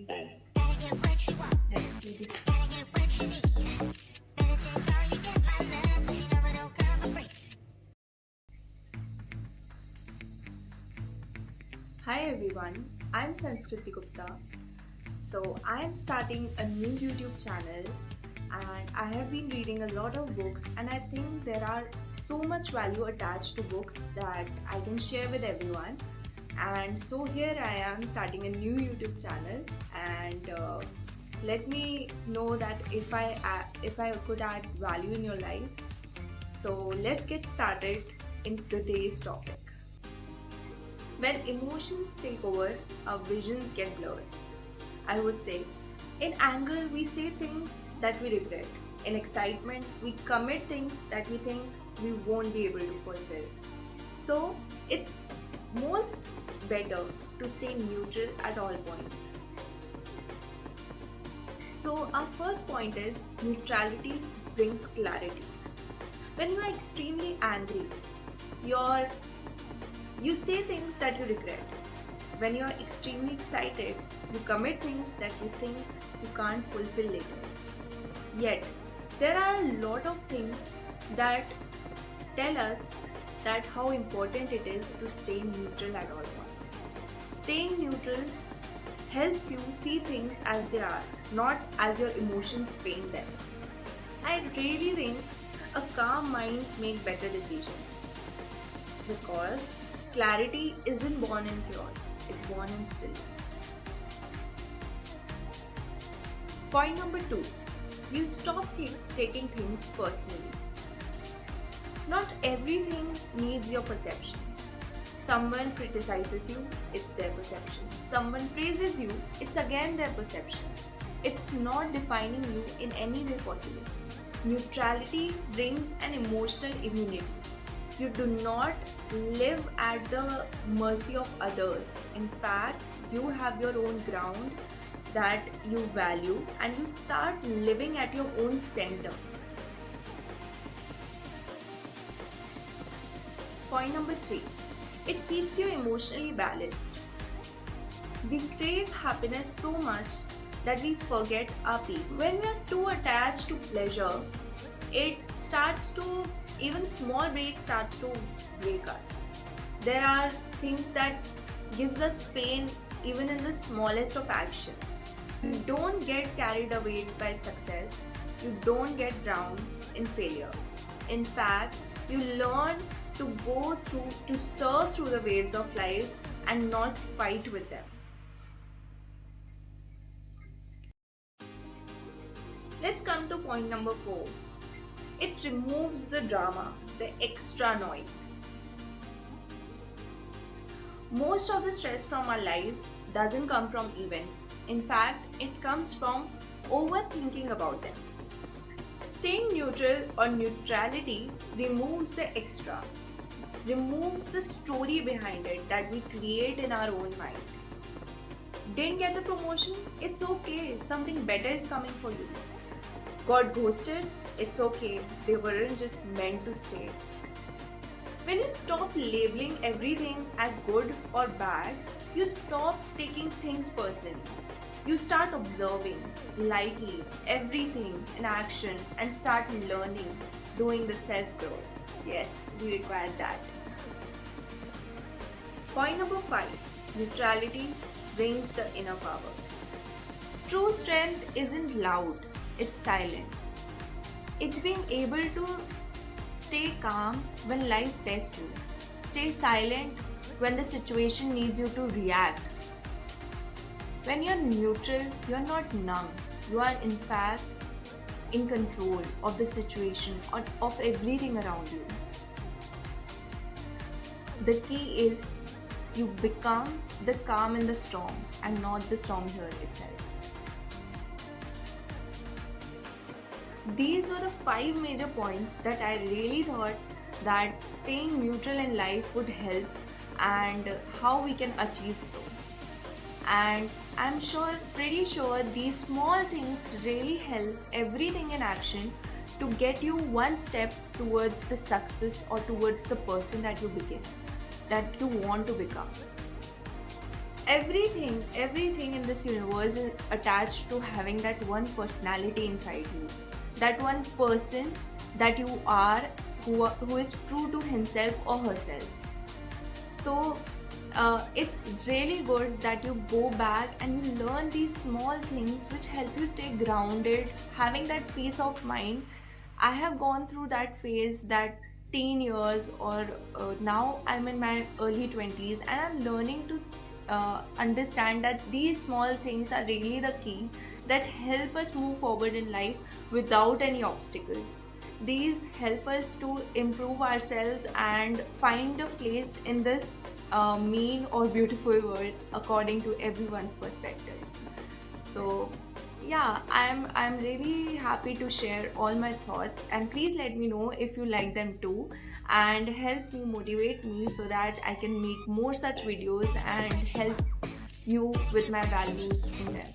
ready. Let's do this. Hi everyone, I'm Sanskriti Gupta. So I am starting a new YouTube channel and I have been reading a lot of books and I think there are so much value attached to books that I can share with everyone. And so here I am starting a new YouTube channel and let me know that if I could add value in your life. So let's get started in today's topic. When emotions take over, our visions get blurred. I would say, in anger, we say things that we regret. In excitement, we commit things that we think we won't be able to fulfill. So, it's most better to stay neutral at all points. So, our first point is neutrality brings clarity. When you are extremely angry, you're you say things that you regret. When you are extremely excited, you commit things that you think you can't fulfill later. Yet, there are a lot of things that tell us that how important it is to stay neutral at all points. Staying neutral helps you see things as they are, not as your emotions paint them. I really think a calm mind makes better decisions because clarity isn't born in chaos, it's born in stillness. Point number 2, you stop taking things personally. Not everything needs your perception. Someone criticizes you, it's their perception. Someone praises you, it's again their perception. It's not defining you in any way possible. Neutrality brings an emotional immunity. You do not live at the mercy of others. In fact, you have your own ground that you value and you start living at your own center. Point number 3, it keeps you emotionally balanced. We crave happiness so much that we forget our peace. When we are too attached to pleasure, it starts to even small breaks starts to break us. There are things that gives us pain even in the smallest of actions. You don't get carried away by success. You don't get drowned in failure. In fact, you learn to surf through the waves of life and not fight with them. Let's come to point number 4. It removes the drama, the extra noise. Most of the stress from our lives doesn't come from events. In fact, it comes from overthinking about them. Staying neutral or neutrality removes the extra, removes the story behind it that we create in our own mind. Didn't get the promotion? It's okay, something better is coming for you. Got ghosted? It's okay, they weren't just meant to stay. When you stop labeling everything as good or bad, you stop taking things personally. You start observing lightly everything in action and start learning, doing the self-growth. Yes, we require that. Point number 5, neutrality brings the inner power. True strength isn't loud, it's silent. It's being able to stay calm when life tests you. Stay silent when the situation needs you to react. When you're neutral, you're not numb. You are in fact in control of the situation or of everything around you. The key is you become the calm in the storm and not the storm here itself. These were the 5 major points that I really thought that staying neutral in life would help and how we can achieve so. And I'm pretty sure these small things really help everything in action to get you one step towards the success or towards the person that you want to become. Everything in this universe is attached to having that one personality inside you, that one person that you are, who is true to himself or herself. So it's really good that you go back and you learn these small things which help you stay grounded, having that peace of mind. I have gone through that phase, that teen years, or now I'm in my early 20s, and I'm learning to understand that these small things are really the key that help us move forward in life without any obstacles. These help us to improve ourselves and find a place in this mean or beautiful world according to everyone's perspective. So yeah, I'm really happy to share all my thoughts, and please let me know if you like them too, and help me motivate me so that I can make more such videos and help you with my values in them.